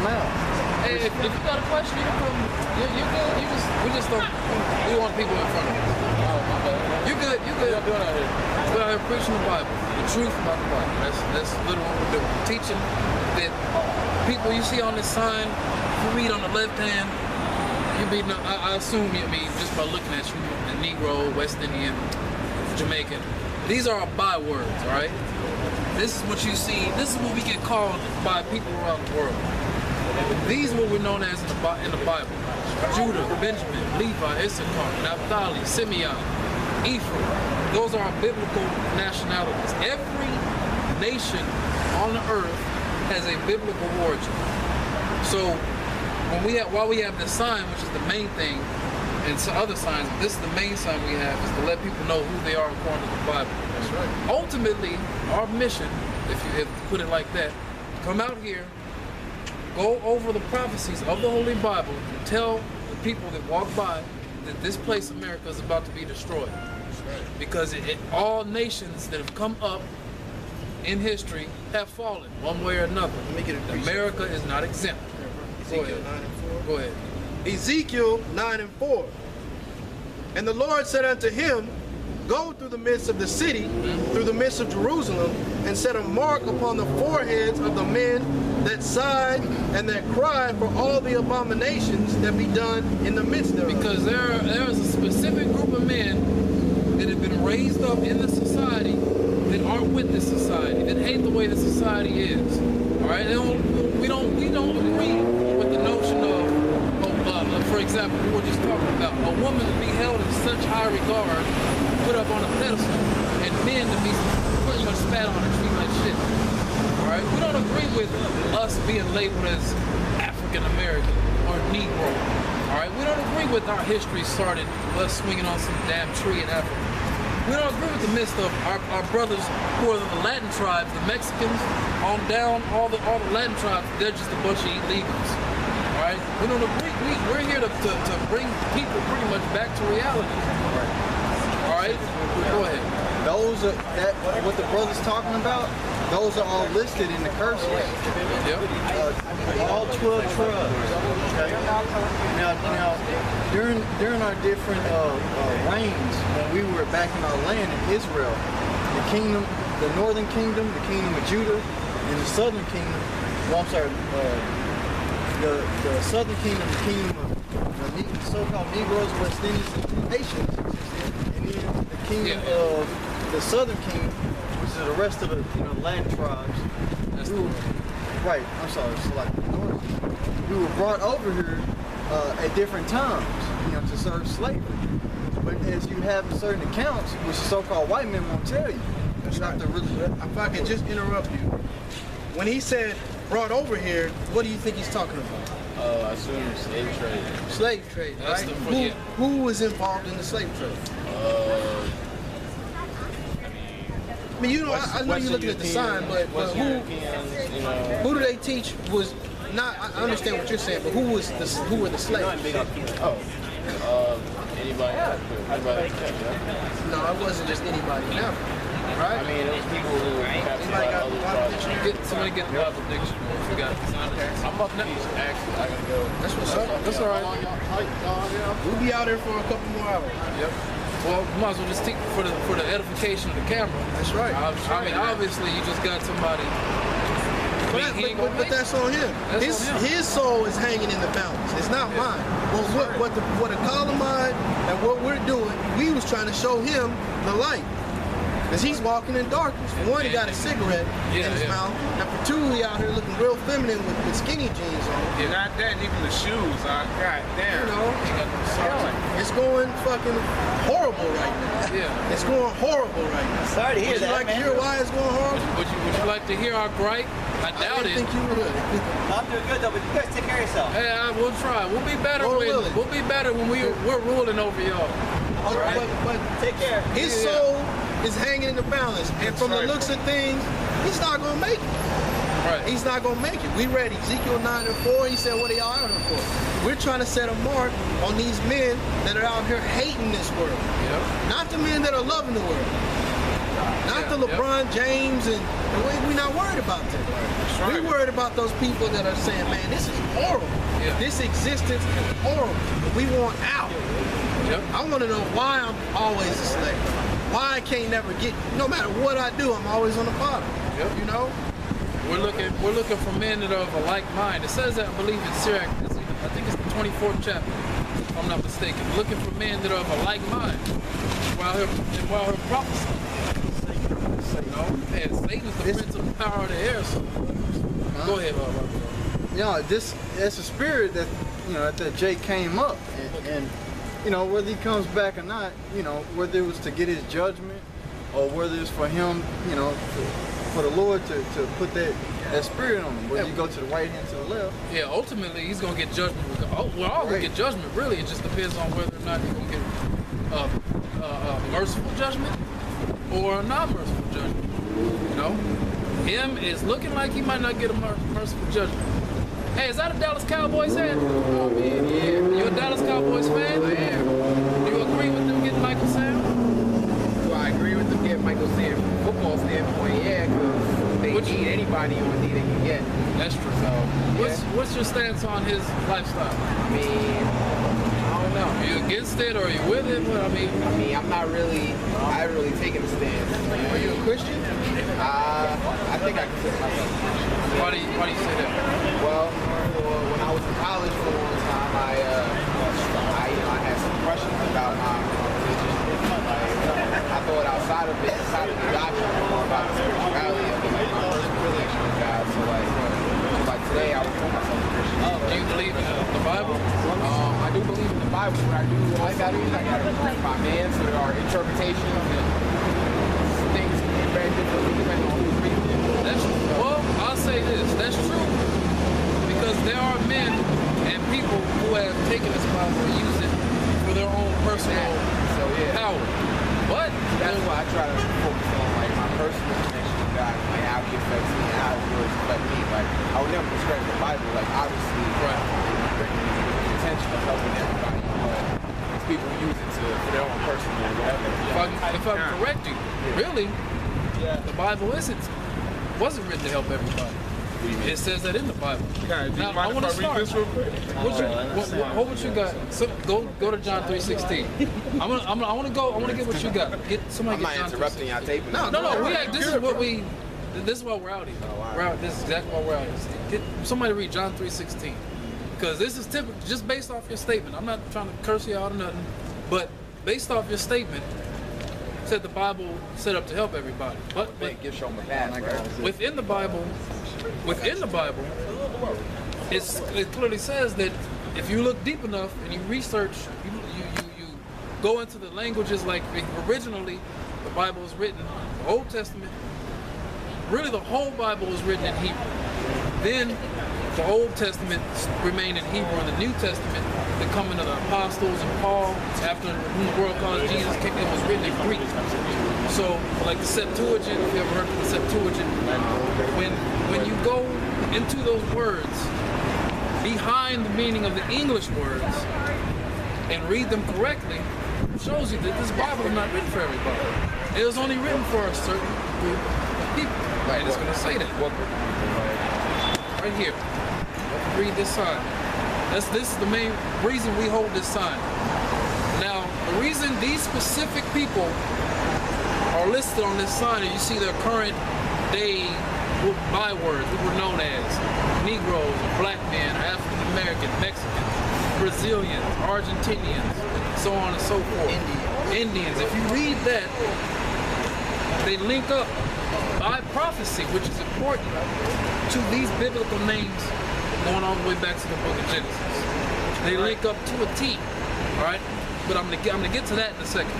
mouth. Hey, if you got a question, you can come. You're good. We just don't. We want people in front of us. You good? You good? What y'all doing out here? We're out here preaching the Bible, the truth about the Bible. That's literally what we're doing. Teaching that people you see on this sign, if you read on the left hand, I assume you mean just by looking at you, the Negro, West Indian, Jamaican. These are our bywords, all right? This is what you see. This is what we get called by people around the world. These are what we're known as in the Bible. Judah, Benjamin, Levi, Issachar, Naphtali, Simeon, Ephraim. Those are our biblical nationalities. Every nation on the earth has a biblical origin. So while we have this sign, which is the main thing, and some other signs, this is the main sign we have, is to let people know who they are according to the Bible. That's right. Ultimately, our mission, if you put it like that, come out here, go over the prophecies of the Holy Bible, and tell the people that walk by that this place, America, is about to be destroyed. That's right. Because all nations that have come up in history have fallen, one way or another. Let me get a America is not exempt. Ezekiel 9:4. Go ahead. Ezekiel 9:4. And the Lord said unto him, Go through the midst of the city, through the midst of Jerusalem, and set a mark upon the foreheads of the men that sigh and that cry for all the abominations that be done in the midst thereof. Because there is a specific group of men that have been raised up in the society that aren't with this society, that hate the way the society is. All right, we don't agree with the notion of for example, we were just talking about a woman to be held in such high regard, put up on a pedestal, and men to be pretty much spat on and treated like shit. All right, we don't agree with us being labeled as African American or Negro. All right, we don't agree with our history started with us swinging on some damn tree in Africa. We don't agree with the midst of our brothers who are the Latin tribes, the Mexicans, on down all the Latin tribes. They're just a bunch of illegals. All right, we don't agree. We're here to bring people pretty much back to reality. All right, go ahead. Those are what the brother's talking about. Those are all listed in the curses. Yep. All 12 tribes. Okay. Now, during our different reigns, when we were back in our land in Israel, the kingdom, the northern kingdom, the kingdom of Judah, and the southern kingdom. Well, I'm sorry. The southern kingdom, the kingdom of the so-called Negroes, West Indians, and Haitians, and then the kingdom of the southern kingdom, which is the rest of the Latin tribes. That's right. I'm sorry. So like the north, we were brought over here at different times, to serve slavery. But as you have in certain accounts, which the so-called white men won't tell you, That's right. If I could just interrupt you. When he said brought over here, what do you think he's talking about? I assume slave trade. Slave trade, That's right? Who was involved in the slave trade? I mean, I know you're looking at the sign, but who do they teach was not? I understand what you're saying, but who were the slaves? Anybody No, it wasn't just anybody in Africa, right? I mean, it was people who were captured by other tribes. Somebody get the Bible dictionary. If you got the sign. I'm about to teach, actually. I gotta go. That's what's up. That's all right. We'll be out there for a couple more hours. Yep. Well, we might as well just teach for the edification of the camera. That's right. I mean, obviously, you just got somebody. But that's on him. His soul is hanging in the balance. It's not mine. Well, what the Columnine and what we're doing, we was trying to show him the light. Because he's walking in darkness. For one, he got a cigarette in his mouth. And for two, he out here looking real feminine with skinny jeans on. Yeah, not that, even the shoes. God damn. It's going fucking horrible right now. Yeah. It's going horrible right now. Sorry to hear Would you like to hear why it's going horrible? Would you like to hear our gripe? I doubt it. I think you would. I'm doing good though, but you guys take care of yourself. Hey, we'll try. We'll be better when we're ruling over y'all. Right. But take care. His soul is hanging in the balance, and from the looks of things, he's not gonna make it. Right. He's not gonna make it. We read Ezekiel 9:4. He said, "What are y'all out here for?" We're trying to set a mark on these men that are out here hating this world. Yep. Not the men that are loving the world. Not the LeBron James and we're not worried about that. We worried about those people that are saying, man, this is horrible. Yeah. This existence is horrible. We want out. Yep. I want to know why I'm always a slave. Why I can't never get, no matter what I do, I'm always on the bottom. Yep. You know? We're looking for men that are of a like mind. It says that, I believe, in Sirach. I think it's the 24th chapter, if I'm not mistaken. Looking for men that are of a like mind while her prophesying. You know, and Satan is the prince of the power of the air. So go ahead, You know, it's a spirit that, you know, that Jay came up, and you know, whether he comes back or not, you know, whether it was to get his judgment or whether it's for him, you know, for the Lord to put that spirit on him, whether you go to the right hand, to the left. Yeah, ultimately he's gonna get judgment. We're all gonna get judgment. Really, it just depends on whether or not he's gonna get a merciful judgment or a non-merciful judgment. You know, him is looking like he might not get a merciful judgment. Hey, is that a Dallas Cowboys fan? Oh, man, yeah. You a Dallas Cowboys fan? I am. Do you agree with them getting Michael Sam? Do I agree with them getting Michael Sam from a football standpoint? Yeah, because they need anybody on D they can get. That's true. So, What's your stance on his lifestyle? I mean, I don't know. Are you against it or are you with it? What, I mean, I'm not really, I haven't really taken a stance. Are you a Christian? I think I consider myself a Christian. why do you say that? Well, when I was in college for a long time, I had some questions about my religion. I thought outside of the doctrine, more about the spirituality of it, like my personal relation with God. So like today, I would call myself a Christian. Do you believe in the Bible? I do believe in the Bible, but I got to read by man, so there are interpretations and things can be very differently depending on who's reading it. Well, I'll say this. That's true. Because there are men and people who have taken this Bible and used it for their own personal power. But that's why I try to focus on like my personal connection with God and like how He affects me and how His words affect me. Like I would never discredit the Bible. Like obviously, with the intention of helping everybody, but it's people who use it for their own personal whatever. if I correct you, really, the Bible wasn't written to help everybody. It says that in the Bible. Now, I want to start. Read this real quick? What you got? So go to John 3:16. I want to get what you got. I'm not interrupting y'all taping. No. This is why we're out here. This is exactly why we're out here. Somebody read John 3:16, because this is typical. Just based off your statement. I'm not trying to curse you out or nothing, but based off your statement, said the Bible set up to help everybody. But give show my pass, right? within the Bible, it clearly says that if you look deep enough and you research, you go into the languages, like originally the Bible was written, the Old Testament, really the whole Bible was written in Hebrew. Then the Old Testament remained in Hebrew, and the New Testament, the coming of the apostles and Paul, after whom the world calls Jesus, it was written in Greek. So, like the Septuagint, if you ever heard of the Septuagint, when you go into those words, behind the meaning of the English words, and read them correctly, it shows you that this Bible is not written for everybody. It was only written for a certain group of people. Right, it's going to say that. Right here. Read this sign. This is the main reason we hold this sign. Now, the reason these specific people are listed on this sign, and you see their current day bywords, what we're known as Negroes, or black men, or African American, Mexican, Brazilians, Argentinians, so on and so forth. Indians. If you read that, they link up by prophecy, which is important, to these biblical names going all the way back to the book of Genesis. They link up to a T, all right? But I'm gonna get to that in a second.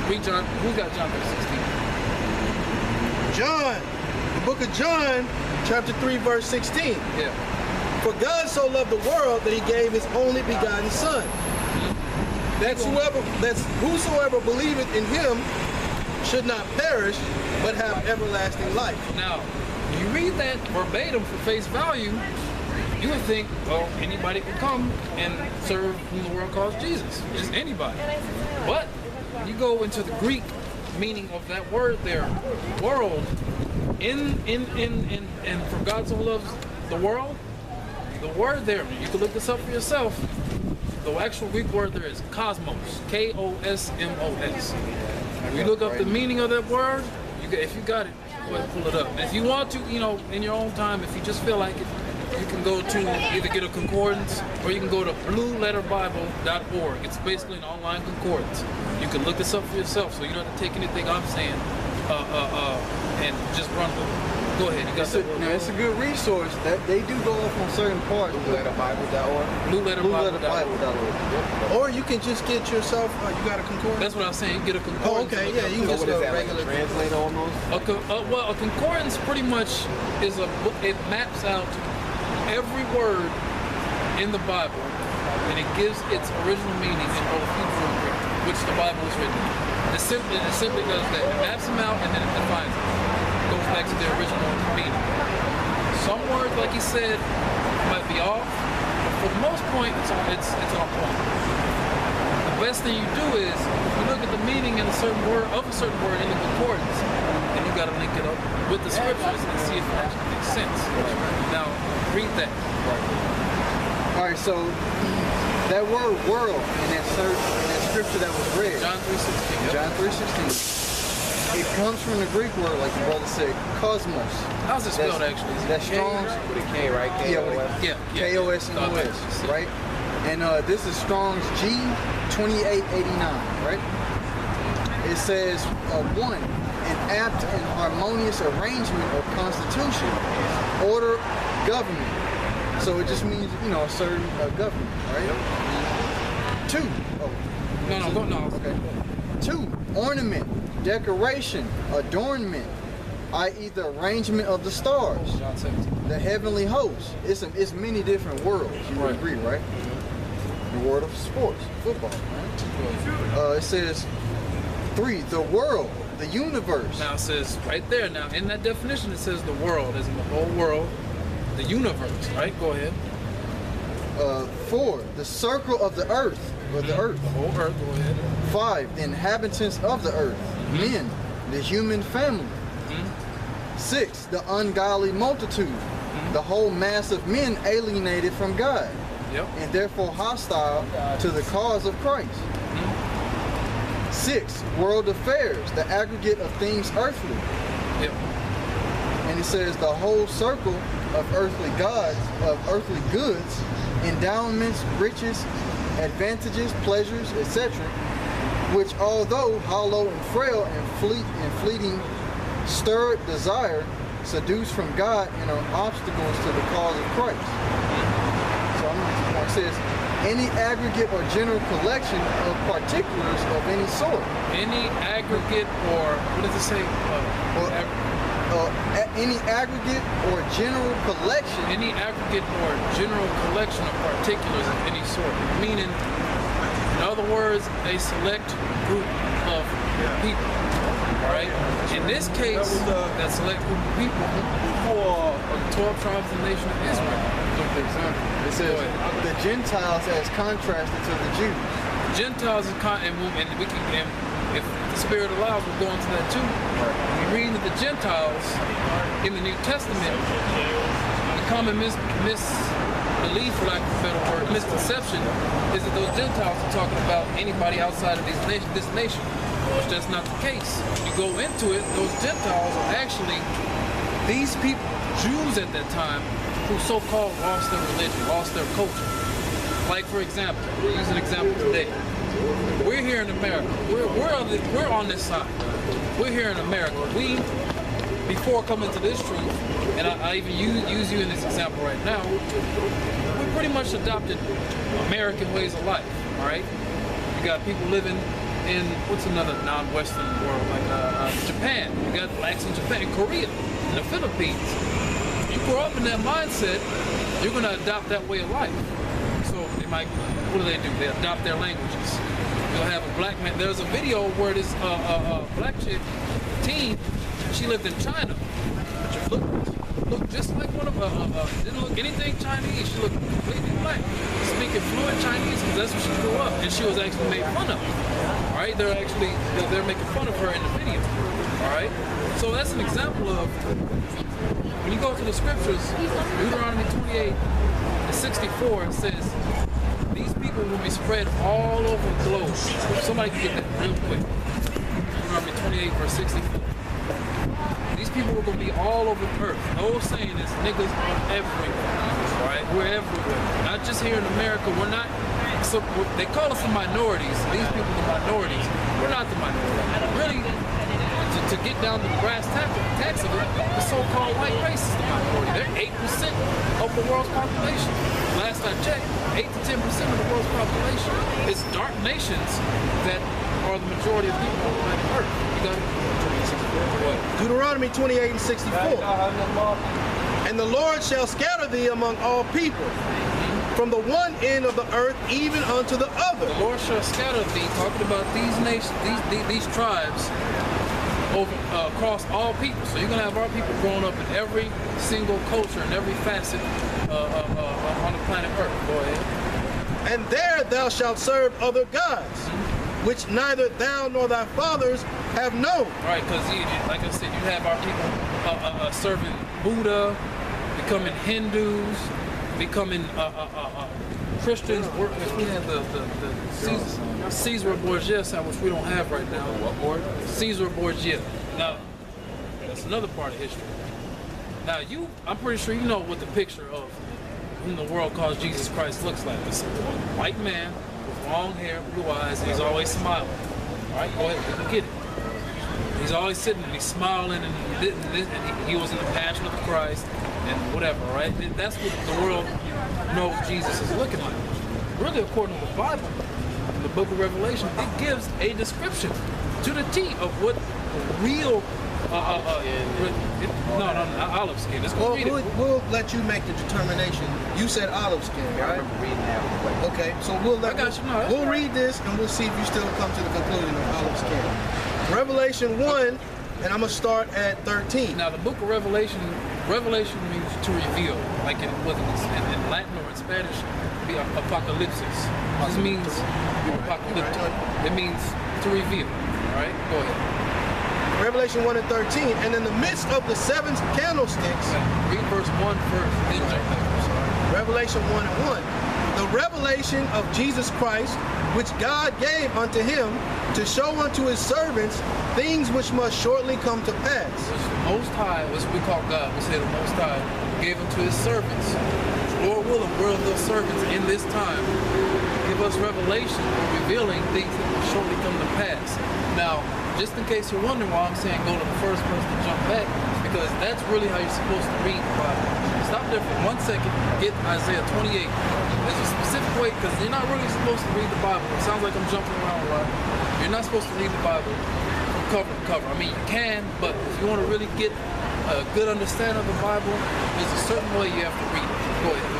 Read John. Who got John 3:16? John, the book of John, chapter 3, verse 16. Yeah. For God so loved the world that He gave His only begotten Son. Whosoever believeth in Him should not perish, but have everlasting life. Now, you read that verbatim for face value, you would think, well, anybody can come and serve whom the world calls Jesus. Just anybody. But when you go into the Greek meaning of that word there, world, in for God so loves the world, the word there, you can look this up for yourself. The actual Greek word there is cosmos, K-O-S-M-O-S. If you look up the meaning of that word, if you got it, go ahead and pull it up. And if you want to, in your own time, if you just feel like it, you can go to either get a concordance or you can go to blueletterbible.org. It's basically an online concordance. You can look this up for yourself, so you don't have to take anything I'm saying and just run with it. Go ahead. You got it's a good resource. That they do go off on certain parts. BlueLetterBible.org. blueletterbible.org. Or you can just get yourself. You got a concordance. That's what I was saying. You get a concordance. Oh, okay. Yeah, you can just What is go that, like a regular. translator almost? Well, a concordance pretty much is it maps out every word in the Bible and it gives its original meaning in both Hebrew and Greek, which the Bible is written in. It simply does that. It maps them out and then it defines them. Goes back to their original meaning. Some words, like he said, might be off, but for the most point, it's on point. The best thing you do is if you look at the meaning in a certain word in the concordance, and you got to link it up with the scriptures and see if it actually makes sense. Now, read that. All right, so that word "world" in that scripture that was read, John 3:16. John 3:16. It comes from the Greek word, like the brother said, cosmos. How's it spelled actually? Is it That's Strong's. With a K, right? K-O-S. Yeah. K-O-S-M-O-S, right? And this is Strong's G2889, right? It says, one, an apt and harmonious arrangement of constitution, order, government. So it just means, a certain government, right? Two. No. Okay. Two, ornament, decoration, adornment, i.e. the arrangement of the stars, John 17. the heavenly host. It's many different worlds, you would agree, right? The world of sports, football, right? It says, three, the world, the universe. Now it says right there, now in that definition it says the world, as in the whole world, the universe, right? Go ahead. Four, the circle of the earth, or the earth. The whole earth, go ahead. Five, the inhabitants of the earth, men, the human family. 6, the ungodly multitude, the whole mass of men alienated from God, and therefore hostile to the cause of Christ. 6, world affairs, the aggregate of things earthly. And it says the whole circle of earthly gods, of earthly goods, endowments, riches, advantages, pleasures, etc., which although hollow and frail and fleeting, stirred desire, seduced from God, and are obstacles to the cause of Christ. So it says, any aggregate or general collection of particulars of any sort. Any aggregate or, what does it say? Any aggregate or general collection. Any aggregate or general collection of particulars of any sort. Meaning, in other words, a select group of people. Right? In this case, that select group of people are the 12 tribes of the nation of Israel. It says the Gentiles as contrasted to the Jews. Gentiles is if the Spirit allows, we'll go into that too. When you read that the Gentiles in the New Testament, the common misbelief, for lack of a better word, misconception, is that those Gentiles are talking about anybody outside of this nation, which that's not the case. When you go into it, those Gentiles are actually these people, Jews at that time, who so-called lost their religion, lost their culture. Like, for example, we'll use an example today. We're here in America. We're on this side. We're here in America. We, before coming to this truth, and I even use you in this example right now, we pretty much adopted American ways of life, all right? You got people living in, what's another non-Western world, like Japan. You got blacks in Japan, Korea, in the Philippines. You grow up in that mindset, you're going to adopt that way of life. So they might, what do? They adopt their languages. You'll have a black man. There's a video where this black chick, teen, she lived in China. But looked just like one of didn't look anything Chinese. She looked completely black, speaking fluent Chinese because that's what she grew up. And she was actually made fun of. All right, they're making fun of her in the video. All All right. So that's an example of when you go to the scriptures. Deuteronomy 28:64 it says these people will be spread all over the globe. Somebody can get that real quick. Deuteronomy 28:64. These people are going to be all over the earth. The whole saying is niggas are everywhere. Right? We're everywhere. Not just here in America. We're not. So they call us the minorities. These people are the minorities. We're not the minority. Really, to get down to the brass tacks of it, the so-called white race is the minority. They're 8% of the world's population. Last I checked, 8 to 10% of the world's population. It's dark nations that are the majority of people on planet Earth. You got it? Deuteronomy 28:64. And the Lord shall scatter thee among all people, from the one end of the earth even unto the other. The Lord shall scatter thee, talking about these nations, these tribes, over across all people. So you're gonna have our people growing up in every single culture and every facet on the planet Earth. Go ahead. And there thou shalt serve other gods, which neither thou nor thy fathers have known. Right, because like I said, you have our people serving Buddha, becoming Hindus, becoming Christians. We have the Caesar Borgia, which we don't have right now. Caesar Borgia. Now, that's another part of history. Now, I'm pretty sure you know what the picture of whom the world calls Jesus Christ looks like. It's a white man with long hair, blue eyes, and he's always smiling. All right, go ahead, you get it. He's always sitting and he's smiling, and he was in the Passion of the Christ and whatever, right? That's what the world knows Jesus is looking like. Really, according to the Bible, in the book of Revelation, it gives a description to the T of what real olive skin. Let's go read it. We'll let you make the determination. You said olive skin, I right? remember reading that. Okay, so we'll We'll read this and we'll see if you still come to the conclusion of olive skin. Revelation 1, and I'm gonna start at 13. Now, the book of Revelation means to reveal, like in Latin or in Spanish, be apocalypsis. This means apocalyptic. It means to reveal. All right, go ahead. Revelation 1 and 13, and in the midst of the seven candlesticks, Read verse 1 first, then jump back. Revelation 1 and 1, the revelation of Jesus Christ, which God gave unto him to show unto his servants things which must shortly come to pass. Which the Most High, which we call God, we say the Most High, gave unto his servants. Lord willing, we're those servants in this time. Give us revelation or revealing things that will shortly come to pass. Now, just in case you're wondering why I'm saying go to the first person to jump back, because that's really how you're supposed to read the Bible. Stop there for 1 second, get Isaiah 28. There's a specific way, because you're not really supposed to read the Bible. It sounds like I'm jumping around a lot. You're not supposed to read the Bible from cover to cover. I mean, you can, but if you want to really get a good understanding of the Bible, there's a certain way you have to read it. Go ahead.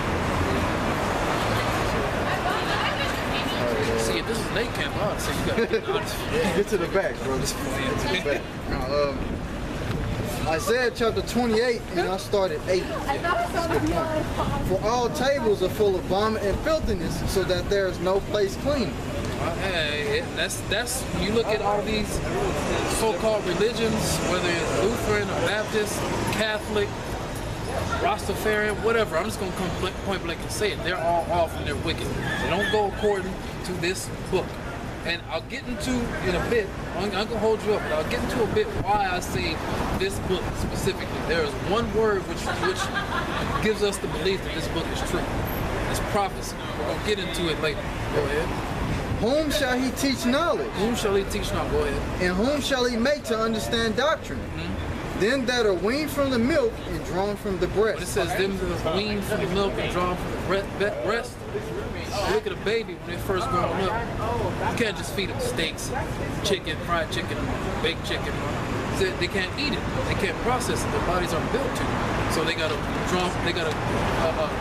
See, if this is Nate camp, I'd say you got to get honest. Get to the back, bro. Just get to the back. Now, Isaiah chapter 28, and I started 8. For all tables are full of vomit and filthiness, so that there is no place clean. Hey, that's you look at all these so-called religions, whether it's Lutheran or Baptist, Catholic, Rastafarian, whatever. I'm just gonna come point blank and say it. They're all off and they're wicked. They don't go according to this book. And I'll get into in a bit. I'm gonna hold you up, but I'll get into a bit why I say this book specifically. There is one word which gives us the belief that this book is true. It's prophecy. We're gonna get into it later. Go ahead. Whom shall he teach knowledge? Whom shall he teach now? Go ahead. And whom shall he make to understand doctrine? Them that are weaned from the milk and drawn from the breast. When it says them that are weaned from the milk and drawn from the breast, look at a baby when they're first growing up. You can't just feed them steaks, chicken, fried chicken, baked chicken. They can't eat it. They can't process it. Their bodies aren't built to. So they gotta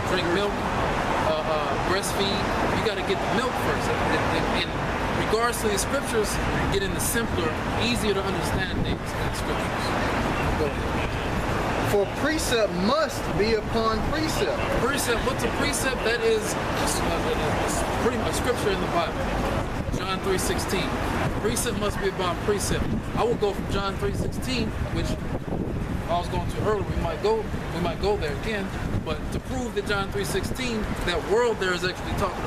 drink milk, breastfeed. You gotta get the milk first. In regards to the scriptures, get in the simpler, easier to understand things in the scriptures. Go ahead. For precept must be upon precept. Precept, what's a precept? That is pretty much scripture in the Bible. John 3:16. Precept must be upon precept. I will go from John 3:16, which I was going to earlier. We might go there again. But to prove that John 3:16, that world there is actually talking about